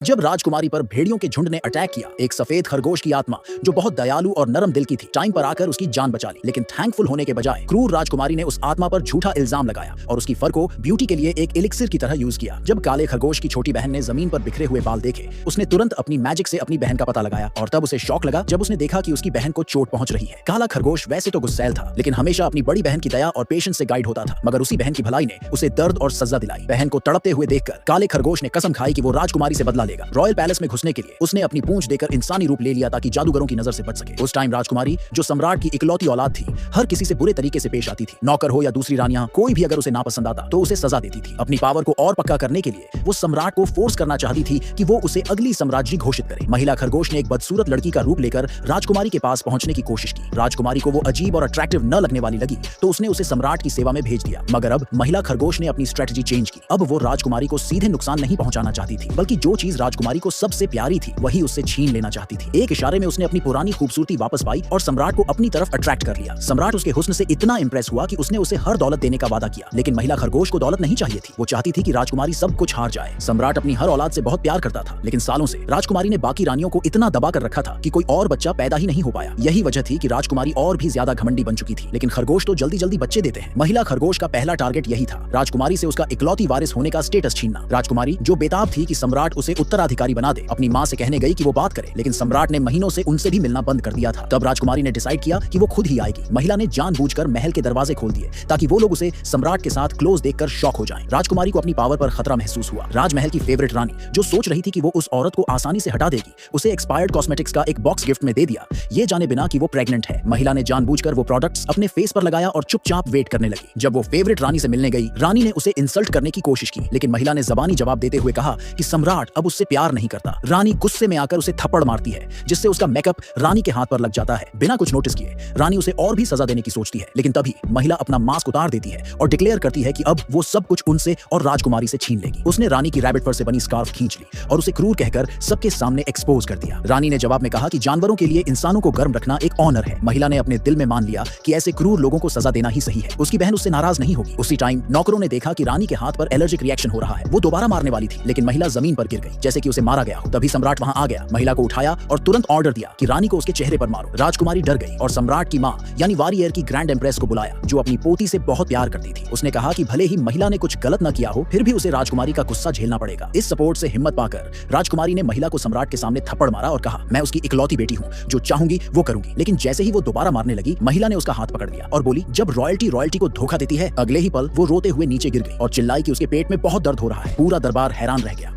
जब राजकुमारी पर भेड़ियों के झुंड ने अटैक किया, एक सफेद खरगोश की आत्मा जो बहुत दयालु और नरम दिल की थी, टाइम पर आकर उसकी जान बचा ली। लेकिन थैंकफुल होने के बजाय क्रूर राजकुमारी ने उस आत्मा पर झूठा इल्जाम लगाया और उसकी फर को ब्यूटी के लिए एक एलिक्सिर की तरह यूज किया। जब काले खरगोश की छोटी बहन ने जमीन पर बिखरे हुए बाल देखे, उसने तुरंत अपनी मैजिक से अपनी बहन का पता लगाया और तब उसे शौक लगा जब उसने देखा कि उसकी बहन को चोट पहुंच रही है। काला खरगोश वैसे तो गुस्सैल था, लेकिन हमेशा अपनी बड़ी बहन की दया और पेशेंस से गाइड होता था। मगर उसी बहन की भलाई ने उसे दर्द और सजा दिलाई। बहन को तड़पते हुए देखकर काले खरगोश ने कसम खाई कि वो राजकुमारी से बदला लेगा। रॉयल पैलेस में घुसने के लिए उसने अपनी पूंछ देकर इंसानी रूप ले लिया ताकि जादूगरों की नजर से बच सके। उस टाइम राजकुमारी, जो सम्राट की इकलौती औलाद थी, हर किसी से बुरे तरीके से पेश आती थी। नौकर हो या दूसरी रानियां, कोई भी अगर उसे नापसंद आता तो उसे सजा देती थी। अपनी पावर को और पक्का करने के लिए वो सम्राट को फोर्स करना चाहती थी कि वो उसे अगली साम्राज्य घोषित करे। महिला खरगोश ने एक बदसूरत लड़की का रूप लेकर राजकुमारी के पास पहुंचने की कोशिश की। राजकुमारी को वो अजीब और अट्रैक्टिव न लगने वाली लगी तो उसने उसे सम्राट की सेवा में भेज दिया। मगर अब महिला खरगोश ने अपनी स्ट्रेटजी चेंज की। अब वो राजकुमारी को सीधे नुकसान नहीं पहुंचाना चाहती थी, बल्कि जो चीज राजकुमारी को सबसे प्यारी थी वही उससे छीन लेना चाहती थी। एक इशारे में उसने अपनी पुरानी खूबसूरती वापस पाई और सम्राट को अपनी तरफ अट्रैक्ट कर लिया। सम्राट उसके हुस्न से इतना इंप्रेस हुआ कि उसने उसे हर दौलत देने का वादा किया। लेकिन महिला खरगोश को दौलत नहीं चाहिए थी, वो चाहती थी कि राजकुमारी सब कुछ हार जाए। सम्राट अपनी हर औलाद से बहुत प्यार करता था, लेकिन सालों से राजकुमारी ने बाकी रानियों को इतना दबा कर रखा था कि कोई और बच्चा पैदा ही नहीं हो पाया। यही वजह थी कि राजकुमारी और भी ज्यादा घमंडी बन चुकी थी। लेकिन खरगोश तो जल्दी जल्दी बच्चे देते हैं। महिला खरगोश का पहला टारगेट यही था, राजकुमारी से उसका इकलौती वारिस होने का स्टेटस छीनना। राजकुमारी, जो बेताब थी कि सम्राट उसे उत्तराधिकारी बना दे, अपनी माँ से कहने गई कि वो बात करे, लेकिन सम्राट ने महीनों से उनसे भी मिलना बंद कर दिया था। तब राजकुमारी ने डिसाइड किया कि वो खुद ही आएगी। महिला ने जानबूझकर महल के दरवाजे खोल दिए ताकि वो लोग उसे सम्राट के साथ क्लोज देखकर शॉक हो जाएं। राजकुमारी को अपनी पावर पर खतरा महसूस हुआ। राजमहल की फेवरेट रानी, जो सोच रही थी कि वो उस औरत को आसानी से हटा देगी, उसे एक्सपायर्ड कॉस्मेटिक्स का एक बॉक्स गिफ्ट में दे दिया, ये जाने बिना कि वो प्रेग्नेंट है। महिला ने जानबूझकर वो प्रोडक्ट्स अपने फेस पर लगाया और चुपचाप वेट करने लगी। जब वो फेवरेट रानी से मिलने गई, रानी ने उसे इंसल्ट करने की कोशिश की, लेकिन महिला ने जबानी जवाब देते हुए कहा कि सम्राट अब उससे प्यार नहीं करता। रानी गुस्से में आकर उसे थप्पड़ मारती है, जिससे उसका मेकअप रानी के हाथ पर लग जाता है। बिना कुछ नोटिस किए रानी उसे और भी सजा देने की सोचती है, लेकिन तभी महिला अपना मास्क उतार देती है और डिक्लेयर करती है कि अब वो सब कुछ उनसे और राजकुमारी से छीन लेगी। उसने रानी की रैबिट फर से बनी स्कार्फ खींच ली और उसे क्रूर कहकर सबके सामने एक्सपोज कर दिया। रानी ने जवाब में कहा कि जानवरों के लिए इंसानों को गर्म रखना एक ऑनर है। महिला ने अपने दिल में मान लिया कि ऐसे क्रूर लोगों को सजा देना ही सही है। उसकी बहन उससे नाराज नहीं होगी। उसी टाइम नौकरों ने देखा कि रानी के हाथ पर एलर्जिक रिएक्शन हो रहा है। वो दोबारा मारने वाली थी, लेकिन महिला जमीन पर गिर गई जैसे कि उसे मारा गया हो। तभी सम्राट वहां आ गया, महिला को उठाया और तुरंत ऑर्डर दिया कि रानी को उसके चेहरे पर मारो। राजकुमारी डर गई और सम्राट की माँ यानी वारियर की ग्रैंड एम्प्रेस को बुलाया, जो अपनी पोती से बहुत प्यार करती थी। उसने कहा कि भले ही महिला ने कुछ गलत न किया हो, फिर भी उसे राजकुमारी का गुस्सा झेलना पड़ेगा। इस सपोर्ट से हिम्मत पाकर राजकुमारी ने महिला को सम्राट के सामने थप्पड़ मारा और कहा, मैं उसकी इकलौती बेटी हूँ, जो चाहूंगी वो करूंगी। लेकिन जैसे ही वो दोबारा मारने लगी, महिला ने उसका हाथ पकड़ लिया और बोली, जब रॉयल्टी को धोखा देती है। अगले ही पल वो रोते हुए नीचे गिर गई और चिल्लाई कि उसके पेट में बहुत दर्द हो रहा है। पूरा दरबार हैरान रह गया।